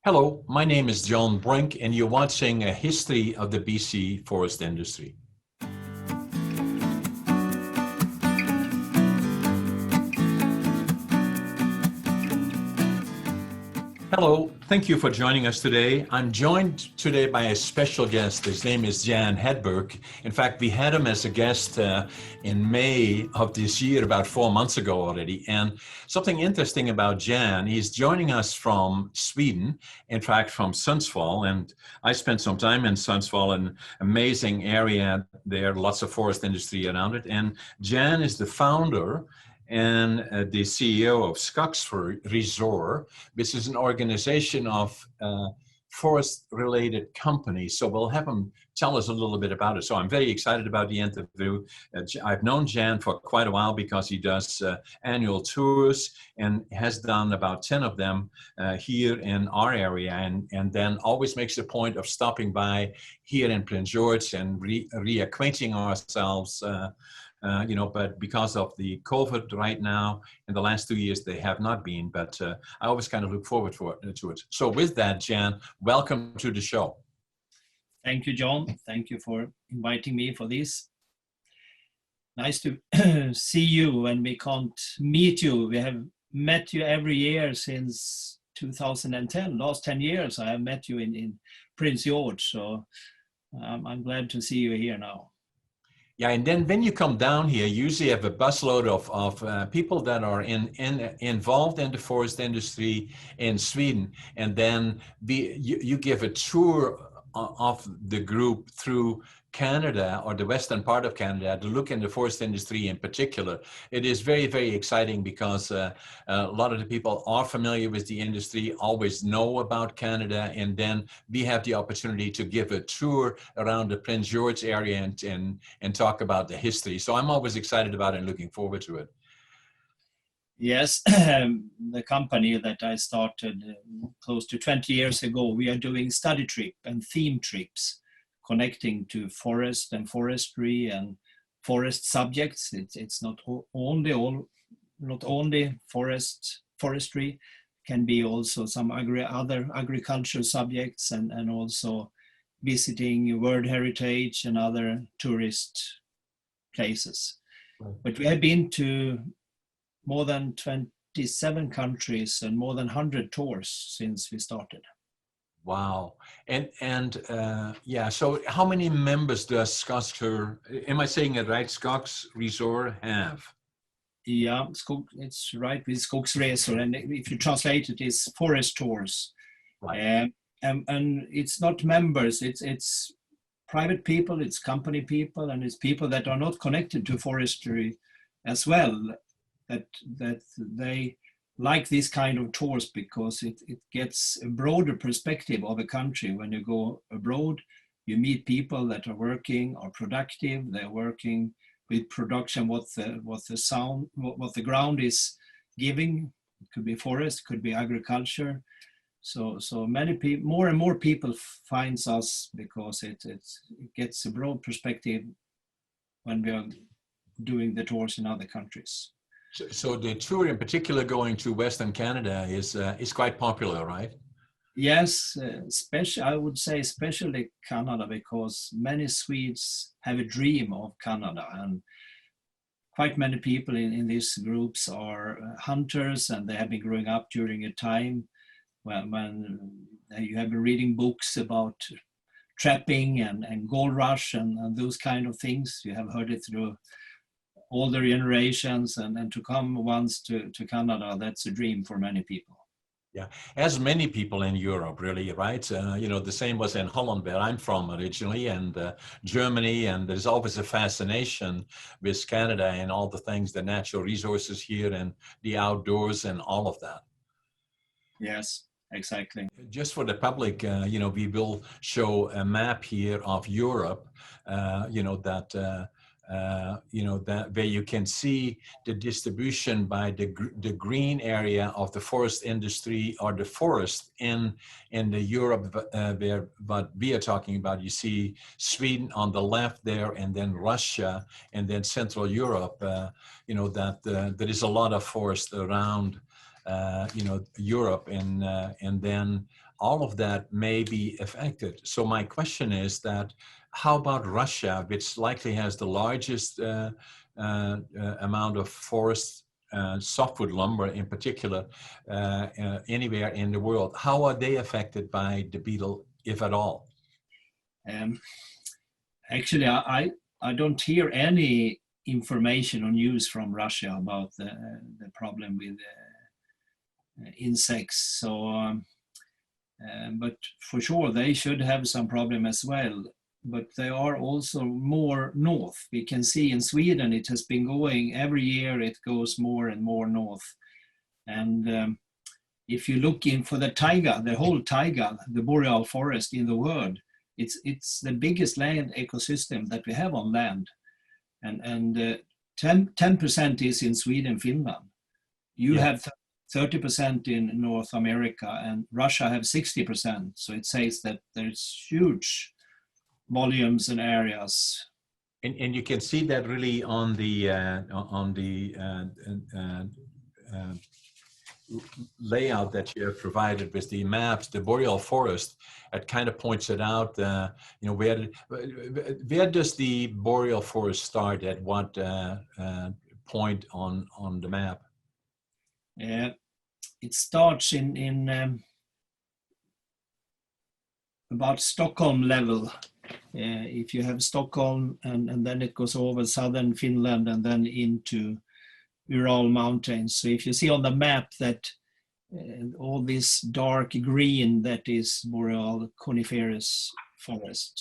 Hello, my name is John Brink, and you're watching a history of the BC forest industry. Hello, thank you for joining us today. I'm joined today by a special guest. His name is Jan Hedberg. In fact, we had him as a guest in May of this year, about 4 months ago already. And something interesting about Jan, he's joining us from Sweden, in fact, from Sunsvale. And I spent some time in Sunsvale, an amazing area there, lots of forest industry around it. And Jan is the founder and the CEO of Skogs Resort, which is an organization of forest-related companies. So we'll have him tell us a little bit about it. So I'm very excited about the interview. I've known Jan for quite a while because he does annual tours and has done about 10 of them here in our area, and then always makes a point of stopping by here in Prince George and reacquainting ourselves but because of the COVID right now, in the last 2 years, they have not been, but I always kind of look forward to it. So with that, Jan, welcome to the show. Thank you, John. Thank you for inviting me for this. Nice to see you when we can't meet you. We have met you every year since 2010. Last 10 years, I have met you in Prince George, so I'm glad to see you here now. Yeah, and then when you come down here, you usually have a busload of people that are involved in the forest industry in Sweden, and then you give a tour of the group through Canada, or the western part of Canada, to look in the forest industry in particular. It is very, very exciting because a lot of the people are familiar with the industry, always know about Canada, and then we have the opportunity to give a tour around the Prince George area and talk about the history. So I'm always excited about it and looking forward to it. Yes, the company that I started close to 20 years ago, we are doing study trip and theme trips connecting to forest and forestry and forest subjects. It's not only forestry, can be also some other agricultural subjects, and also visiting World Heritage and other tourist places. But we have been to more than 27 countries and more than 100 tours since we started. Wow. So how many members does Skogs, am I saying it right, Skogs Resort have? Yeah, it's right with Skogs Resort, and if you translate it, it's forest tours. Right. And it's not members, it's private people, it's company people, and it's people that are not connected to forestry as well, that they like this kind of tours because it gets a broader perspective of a country. When you go abroad, you meet people that are working, are productive, they're working with production, what the ground is giving. It could be forest, could be agriculture. So many people, more and more people finds us because it gets a broad perspective when we are doing the tours in other countries. So the tour in particular going to Western Canada is quite popular, right? Yes, I would say especially Canada, because many Swedes have a dream of Canada, and quite many people in these groups are hunters, and they have been growing up during a time when you have been reading books about trapping and gold rush and those kind of things. You have heard it through older generations, and to come once to Canada, that's a dream for many people. Yeah, as many people in Europe, really, right? The same was in Holland, where I'm from originally, and Germany, and there's always a fascination with Canada and all the things, the natural resources here and the outdoors and all of that. Yes, exactly. Just for the public, we will show a map here of Europe, that where you can see the distribution by the green area of the forest industry, or the forest in the Europe where what we are talking about. You see Sweden on the left there, and then Russia, and then Central Europe. There is a lot of forest around Europe, and then all of that may be affected. So my question is that, how about Russia, which likely has the largest amount of forest softwood lumber in particular anywhere in the world? How are they affected by the beetle, if at all? Actually, I don't hear any information or news from Russia about the problem with insects. So, but for sure they should have some problem as well. But they are also more north. We can see in Sweden it has been going every year. It goes more and more north. And if you look in for the taiga, the whole taiga, the boreal forest in the world, it's the biggest land ecosystem that we have on land. And 10% is in Sweden, Finland. You have 30% in North America, and Russia have 60%. So it says that there's huge volumes and areas. And you can see that really on the layout that you have provided with the maps. The boreal forest, it kind of points it out. You know, where does the boreal forest start? At what point on the map? It starts in about Stockholm level. If you have Stockholm, and then it goes over southern Finland and then into Ural Mountains. So if you see on the map that all this dark green, that is boreal coniferous forest.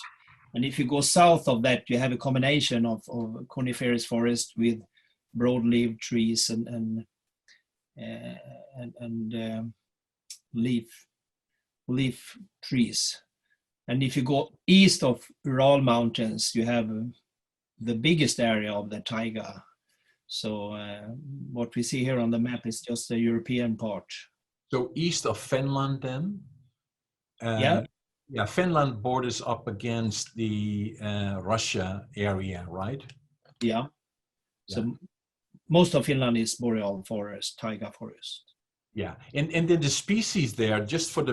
And if you go south of that, you have a combination of coniferous forest with broadleaf trees and leaf trees. And if you go east of Ural Mountains, you have the biggest area of the taiga. So what we see here on the map is just the European part. So east of Finland then? Yeah, Finland borders up against the Russia area, right? Yeah. So most of Finland is boreal forest, taiga forest. Yeah, and then the species there, just for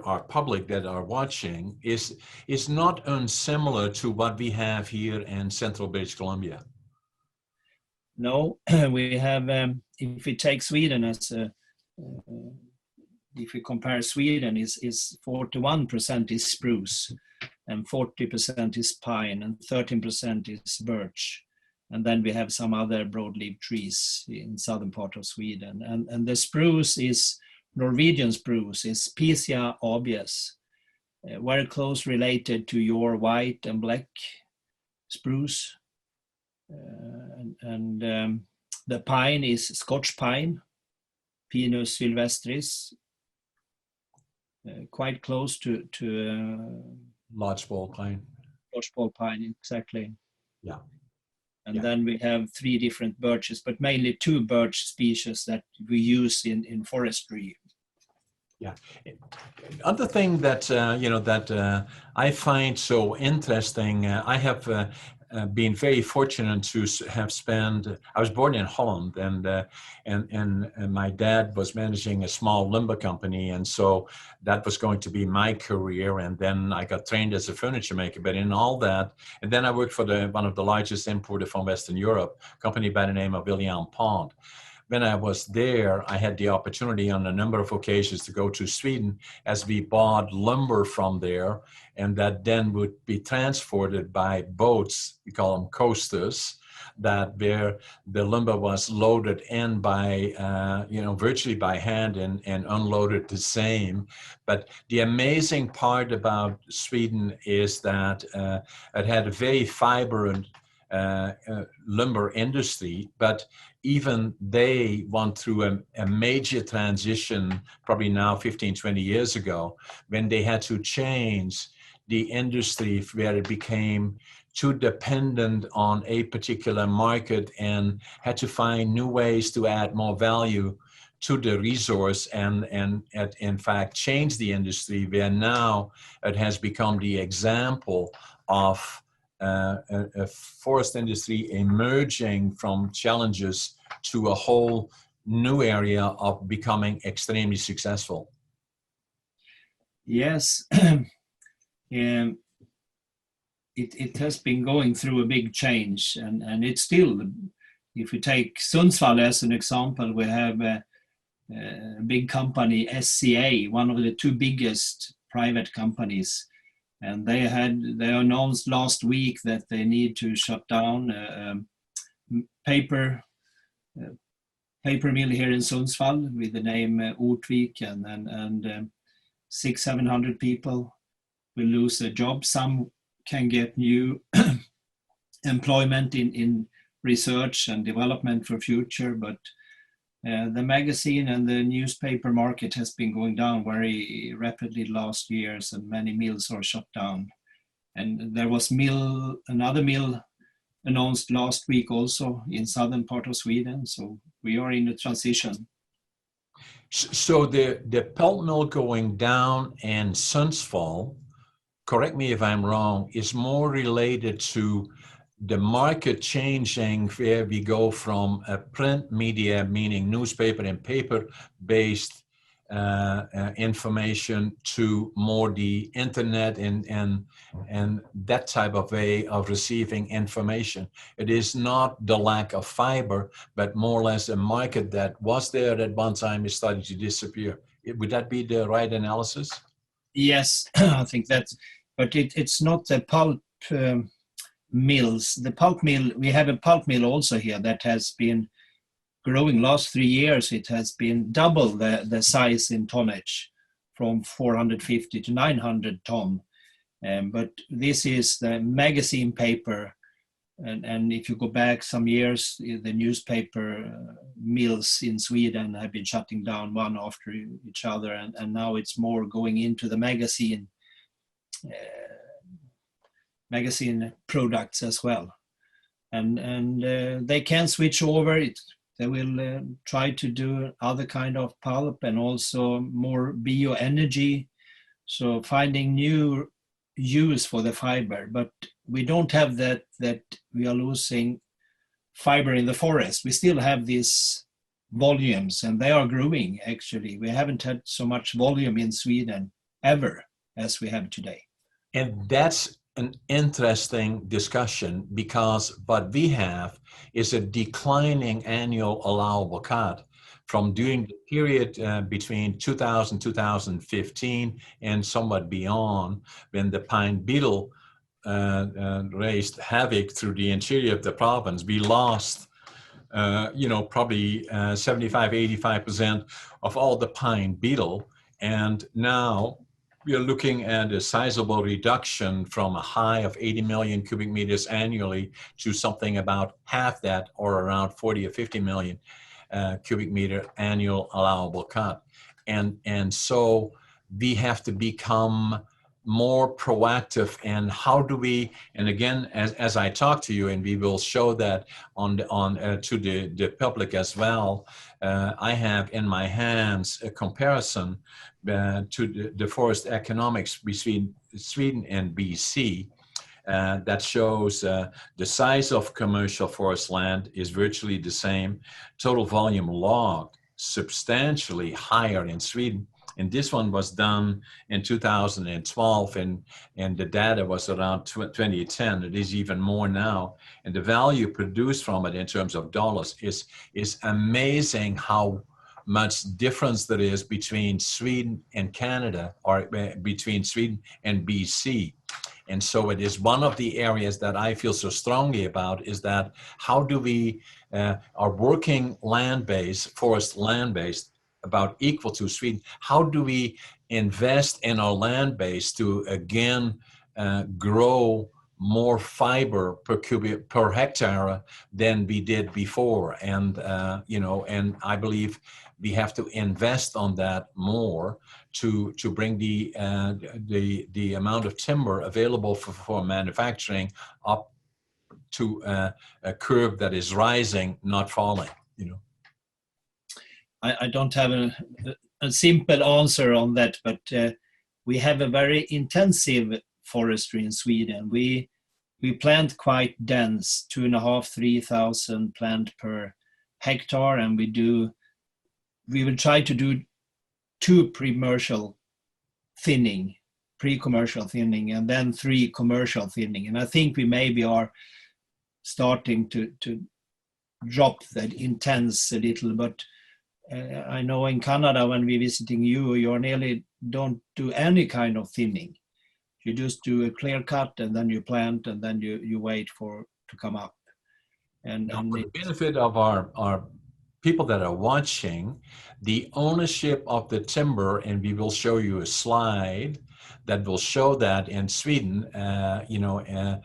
our public that are watching, is not unsimilar to what we have here in central British Columbia. No, we have, if we take Sweden as if we compare Sweden, is 41% is spruce, and 40% is pine, and 13% is birch. And then we have some other broadleaf trees in southern part of Sweden. And the spruce is, Norwegian spruce is Picea abies, very close related to your white and black spruce. The pine is Scotch pine, Pinus sylvestris, quite close to lodgepole pine. Lodgepole pine, exactly. Yeah. And then we have 3 different birches, but mainly 2 birch species that we use in forestry. Yeah. Other thing that I find so interesting, I have been very fortunate to have spent. I was born in Holland, and my dad was managing a small lumber company, and so that was going to be my career. And then I got trained as a furniture maker. But in all that, and then I worked for one of the largest importer from Western Europe, a company by the name of William Pond. When I was there, I had the opportunity on a number of occasions to go to Sweden, as we bought lumber from there, and that then would be transported by boats, we call them coasters, that where the lumber was loaded in by, virtually by hand and unloaded the same. But the amazing part about Sweden is that it had a very vibrant lumber industry, but even they went through a major transition probably now 15, 20 years ago, when they had to change the industry where it became too dependent on a particular market and had to find new ways to add more value to the resource and in fact change the industry, where now it has become the example of a forest industry emerging from challenges to a whole new area of becoming extremely successful. Yes. um, it has been going through a big change, and it's still, if we take Sunsvale as an example, we have a big company, SCA, one of the two biggest private companies, and they announced last week that they need to shut down paper paper mill here in Sundsvall with the name Ortvik, and 600-700 people will lose their job. Some can get new employment in research and development for future, but the magazine and the newspaper market has been going down very rapidly last years, and many mills are shut down. And there was another mill announced last week also in southern part of Sweden. So we are in a transition. So the pulp mill going down in Sunsvale, correct me if I'm wrong, is more related to the market changing, where we go from a print media, meaning newspaper and paper-based information, to more the internet and that type of way of receiving information. It is not the lack of fiber, but more or less a market that was there at one time is starting to disappear. Would that be the right analysis? Yes, I think that's, but it's not the pulp mills. The pulp mill, we have a pulp mill also here that has been growing last 3 years. It has been double the size in tonnage, from 450 to 900 ton. But this is the magazine paper. And if you go back some years, the newspaper mills in Sweden have been shutting down one after each other. And now it's more going into the magazine products as well. And they can switch over. They will try to do other kind of pulp and also more bioenergy. So finding new use for the fiber, but we don't have that we are losing fiber in the forest. We still have these volumes, and they are growing. Actually, we haven't had so much volume in Sweden ever as we have today. And that's an interesting discussion, because what we have is a declining annual allowable cut from during the period between 2000 2015 and somewhat beyond, when the pine beetle raised havoc through the interior of the province. We lost probably 75-85% of all the pine beetle, and now we are looking at a sizable reduction from a high of 80 million cubic meters annually to something about half that, or around 40 or 50 million cubic meter annual allowable cut. And so we have to become more proactive. And how do we, and again, as I talk to you, and we will show that to the public as well, I have in my hands a comparison to the forest economics between Sweden and BC. That shows the size of commercial forest land is virtually the same. Total volume logged substantially higher in Sweden. And this one was done in 2012, and the data was around 2010. It is even more now. And the value produced from it in terms of dollars is amazing how much difference there is between Sweden and Canada, or between Sweden and BC. And so it is one of the areas that I feel so strongly about, is that how do we, our working land base, forest land base, about equal to Sweden, how do we invest in our land base to again grow more fiber per hectare than we did before? And and I believe we have to invest on that more to bring the amount of timber available for manufacturing up to a curve that is rising, not falling. I don't have a simple answer on that, but we have a very intensive forestry in Sweden. We plant quite dense, 2,500-3,000 plant per hectare, and we will try to do 2 pre-commercial thinning, pre-commercial thinning, and then 3 commercial thinning. And I think we maybe are starting to drop that intense a little, but I know in Canada when we're visiting you nearly don't do any kind of thinning. You just do a clear cut and then you plant and then you wait for to come up. And for the benefit of our people that are watching, the ownership of the timber, and we will show you a slide that will show that in Sweden, that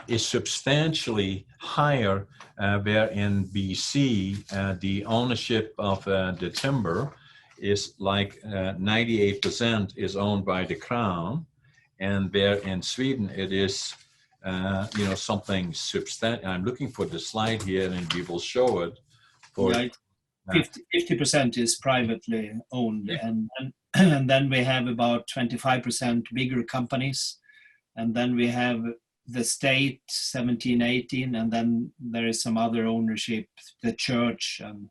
is substantially higher, where in BC, the ownership of the timber is like 98% is owned by the Crown, and where in Sweden it is something substantial. I'm looking for the slide here and we will show it. For, 50% is privately owned, yeah. and then we have about 25% bigger companies, and then we have the state 17, 18, and then there is some other ownership, the church and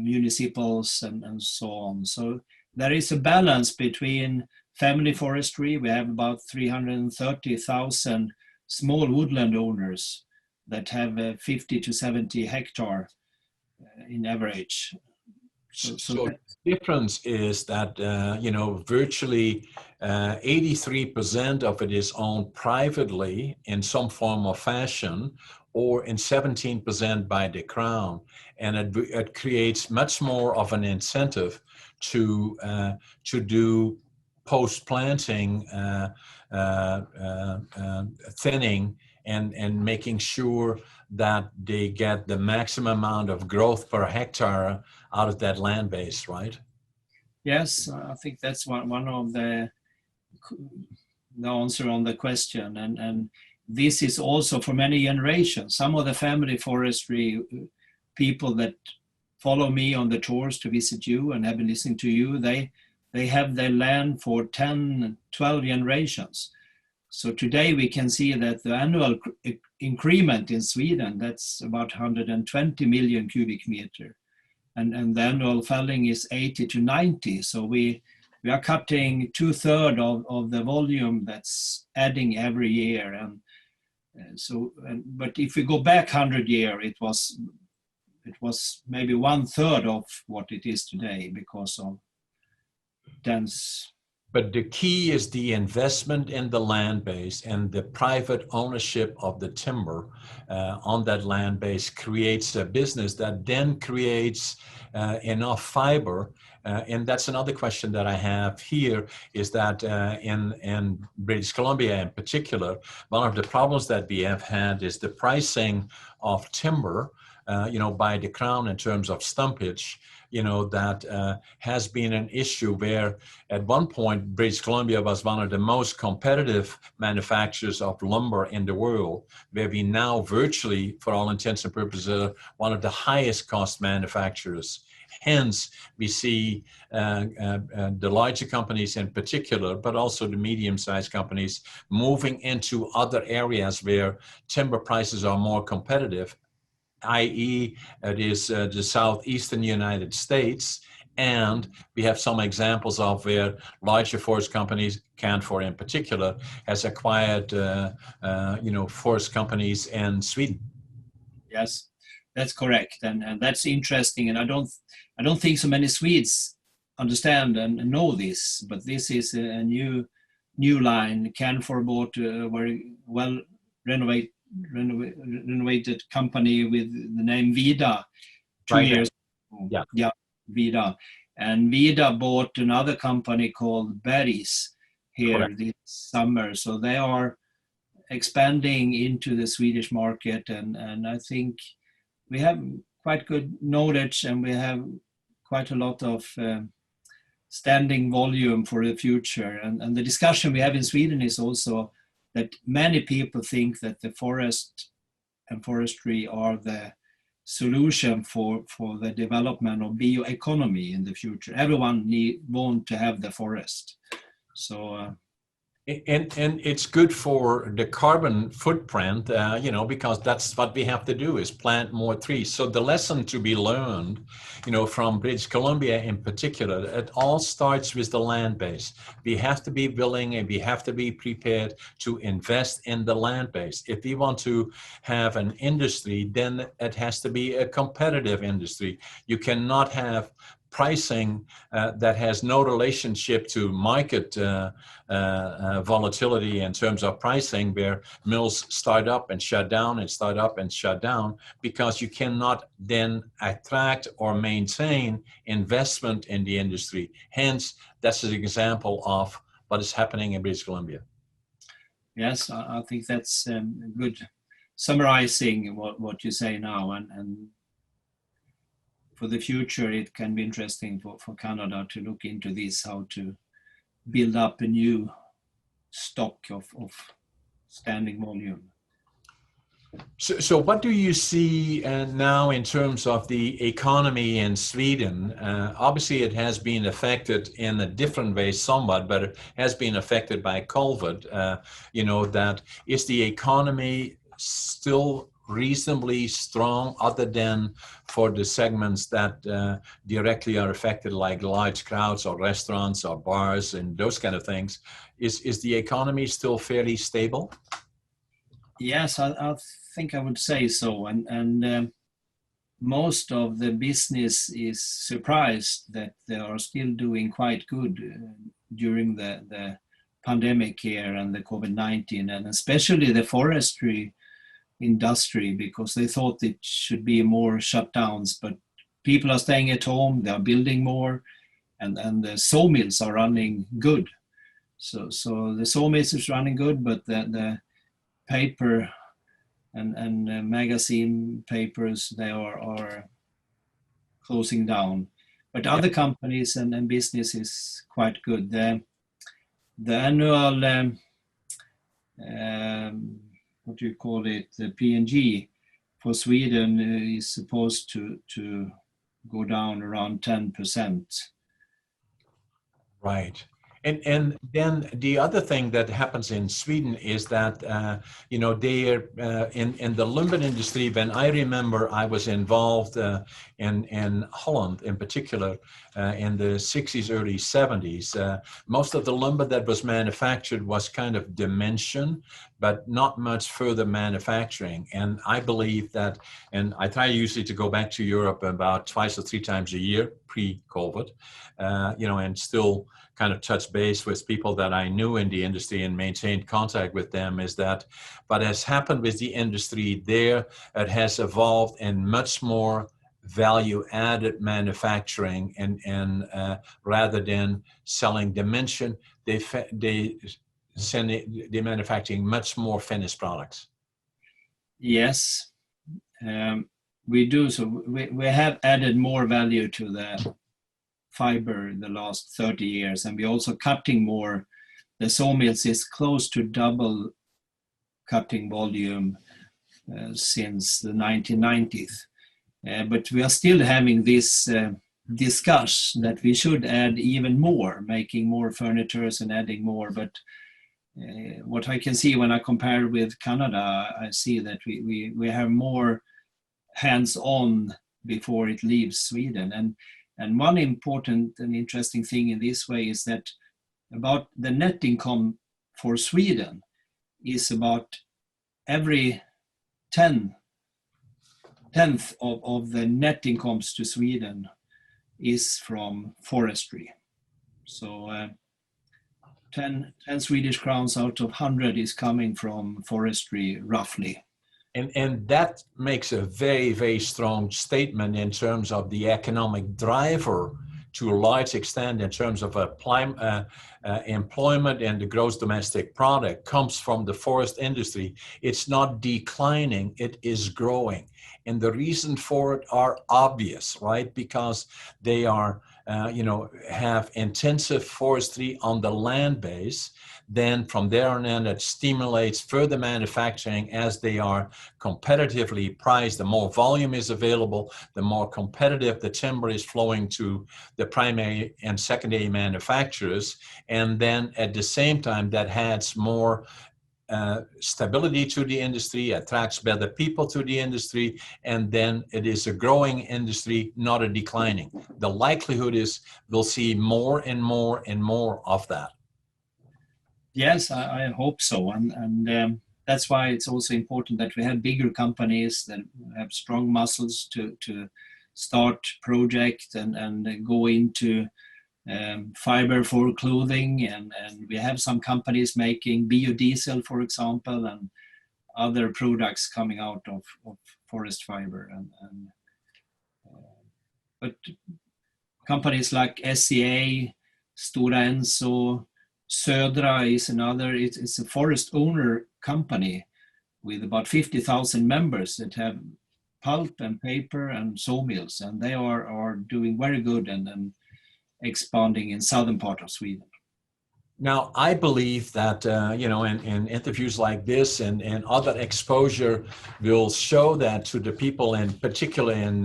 municipals and so on. So there is a balance between family forestry. We have about 330,000 small woodland owners that have 50 to 70 hectare in average. So the difference is that, virtually 83% of it is owned privately in some form or fashion, or in 17% by the Crown. And it creates much more of an incentive to do post-planting thinning and making sure that they get the maximum amount of growth per hectare out of that land base, right? Yes, I think that's one of the answer on the question. And this is also for many generations. Some of the family forestry people that follow me on the tours to visit you and have been listening to you, they have their land for 10, 12 generations. So today we can see that the annual increment in Sweden, that's about 120 million cubic meter. And the annual felling is 80 to 90. So we are cutting 2/3 of the volume that's adding every year. But if we go back 100 years, it was maybe 1/3 of what it is today because of dense. But the key is the investment in the land base, and the private ownership of the timber on that land base creates a business that then creates enough fiber. And that's another question that I have here, is that in British Columbia in particular, one of the problems that we have had is the pricing of timber, by the Crown in terms of stumpage. That has been an issue where at one point British Columbia was one of the most competitive manufacturers of lumber in the world, where we now virtually, for all intents and purposes, are one of the highest cost manufacturers. Hence, we see the larger companies in particular, but also the medium-sized companies, moving into other areas where timber prices are more competitive, i.e. it is the southeastern United States. And we have some examples of where larger forest companies, Canfor in particular, has acquired forest companies in Sweden. Yes, that's correct, and that's interesting. And I don't think so many Swedes understand and know this, but this is a new line. Canfor bought a very well renovated company with the name Vida 2 years ago. Yeah, Vida. And Vida bought another company called Berries here. Correct. This summer. So they are expanding into the Swedish market, and I think we have quite good knowledge, and we have quite a lot of standing volume for the future. And the discussion we have in Sweden is also that many people think that the forest and forestry are the solution for the development of bioeconomy in the future. Everyone want to have the forest. So And it's good for the carbon footprint, because that's what we have to do is plant more trees. So the lesson to be learned, from British Columbia in particular, it all starts with the land base. We have to be willing and we have to be prepared to invest in the land base. If we want to have an industry, then it has to be a competitive industry. You cannot have pricing that has no relationship to market volatility in terms of pricing, where mills start up and shut down and start up and shut down, because you cannot then attract or maintain investment in the industry. Hence, that's an example of what is happening in British Columbia. Yes, I think that's good summarizing what you say now, and for the future, it can be interesting for Canada to look into this, how to build up a new stock of standing volume. So what do you see now in terms of the economy in Sweden? Obviously, it has been affected in a different way somewhat, but it has been affected by COVID. That is the economy still reasonably strong, other than for the segments that directly are affected, like large crowds or restaurants or bars and those kind of things. Is the economy still fairly stable? Yes, I think I would say so. And most of the business is surprised that they are still doing quite good during the pandemic here and the COVID-19, and especially the forestry industry, because they thought it should be more shutdowns, but people are staying at home, they are building more, and the sawmills are running good. So the sawmills is running good, but the paper and magazine papers, they are closing down. But other companies and business is quite good. The annual what do you call it, the P&G for Sweden is supposed to go down around 10%. Right. And then the other thing that happens in Sweden is that, they are in the lumber industry. When I remember I was involved in Holland in particular in the 60s, early 70s, most of the lumber that was manufactured was kind of dimension, but not much further manufacturing. And I believe that, and I try usually to go back to Europe about twice or three times a year pre-COVID, and still kind of touch base with people that I knew in the industry and maintained contact with them, is that what has happened with the industry there, it has evolved in much more value-added manufacturing, and rather than selling dimension, they're manufacturing much more finished products. Yes, we do. So we have added more value to the fiber in the last 30 years, and we're also cutting more. The sawmills is close to double cutting volume since the 1990s. But we are still having this discussion that we should add even more, making more furnitures and adding more. But what I can see when I compare with Canada, I see that we have more hands-on before it leaves Sweden. And one important and interesting thing in this way is that about the net income for Sweden is about every tenth of the net incomes to Sweden is from forestry. So 10 Swedish crowns out of 100 is coming from forestry, roughly. And that makes a very, very strong statement in terms of the economic driver to a large extent in terms of employment, and the gross domestic product comes from the forest industry. It's not declining, it is growing. And the reason for it are obvious, right? Because they are have intensive forestry on the land base, then from there on in, it stimulates further manufacturing as they are competitively priced. The more volume is available, the more competitive the timber is flowing to the primary and secondary manufacturers. And then at the same time, that adds more stability to the industry, attracts better people to the industry, and then it is a growing industry, not a declining. The likelihood is we'll see more and more and more of that. Yes, I hope so. And that's why it's also important that we have bigger companies that have strong muscles to start projects and go into fiber for clothing. And we have some companies making biodiesel, for example, and other products coming out of forest fiber. But companies like SCA, Stora Enso, Södra is another. It's a forest owner company with about 50,000 members that have pulp and paper and sawmills, and they are doing very good and expanding in southern part of Sweden. Now, I believe that, in interviews like this and other exposure will show that to the people, in particular in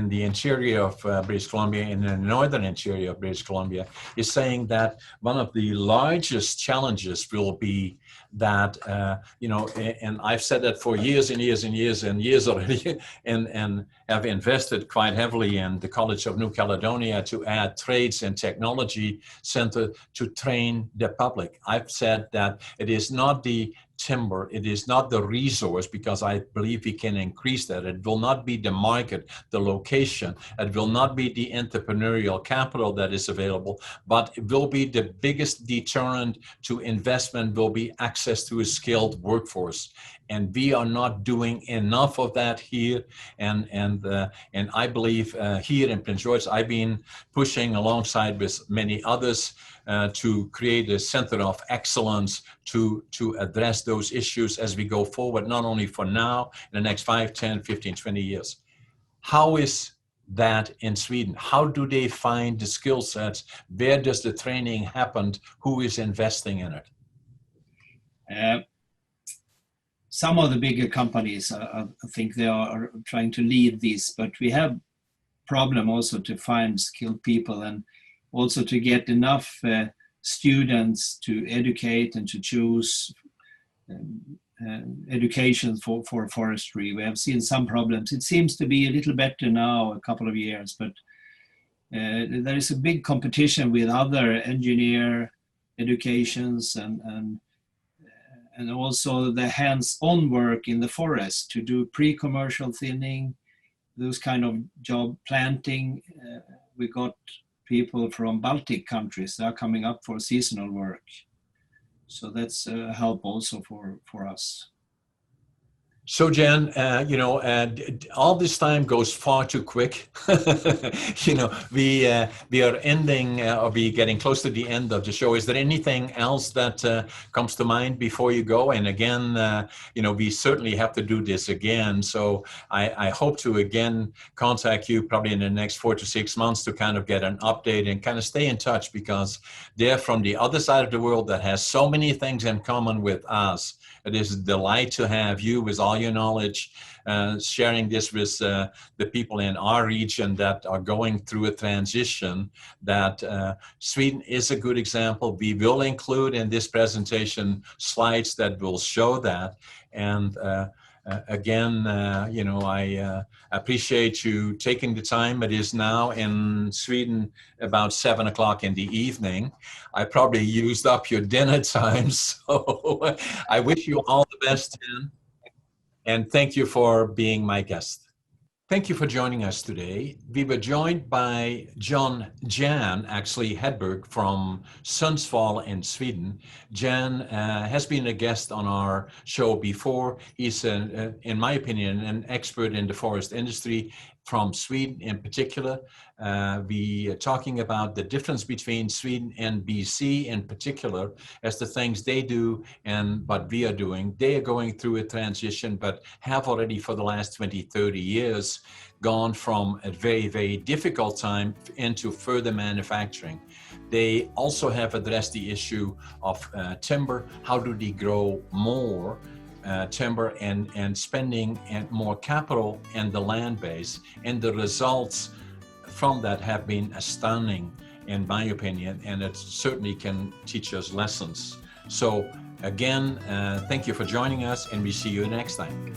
the interior of British Columbia, in the northern interior of British Columbia, is saying that one of the largest challenges will be that, and I've said that for years and years and years and years already, and have invested quite heavily in the College of New Caledonia to add trades and technology center to train the public. I've said that it is not the timber, it is not the resource, because I believe we can increase that. It will not be the market, the location, it will not be the entrepreneurial capital that is available, but it will be the biggest deterrent to investment will be access to a skilled workforce. And we are not doing enough of that here. And I believe here in Prince George, I've been pushing alongside with many others to create a center of excellence to address those issues as we go forward, not only for now, in the next 5, 10, 15, 20 years. How is that in Sweden? How do they find the skill sets? Where does the training happen? Who is investing in it? Some of the bigger companies, I think they are trying to lead this, but we have problem also to find skilled people and also to get enough students to educate and to choose education for forestry. We have seen some problems. It seems to be a little better now, a couple of years, but there is a big competition with other engineer educations and also the hands-on work in the forest to do pre-commercial thinning, those kind of job, planting. We got people from Baltic countries that are coming up for seasonal work. So that's a help also for us. So Jan, all this time goes far too quick. We are ending or be getting close to the end of the show. Is there anything else that comes to mind before you go? And again, we certainly have to do this again. So I hope to again contact you probably in the next 4 to 6 months to kind of get an update and kind of stay in touch, because they're from the other side of the world that has so many things in common with us. It is a delight to have you with all your knowledge, sharing this with the people in our region that are going through a transition. That Sweden is a good example. We will include in this presentation slides that will show that. And again, I appreciate you taking the time. It is now in Sweden about 7 o'clock in the evening. I probably used up your dinner time, so I wish you all the best, Jan, and thank you for being my guest. Thank you for joining us today. We were joined by Jan Hedberg from Sunsvale in Sweden. Jan has been a guest on our show before. He's, in my opinion, an expert in the forest industry from Sweden in particular. We are talking about the difference between Sweden and BC in particular as the things they do and what we are doing. They are going through a transition, but have already for the last 20, 30 years gone from a very, very difficult time into further manufacturing. They also have addressed the issue of timber. How do they grow more timber and spending and more capital in the land base? And the results from that have been astounding, in my opinion, and it certainly can teach us lessons. So again, thank you for joining us, and we see you next time.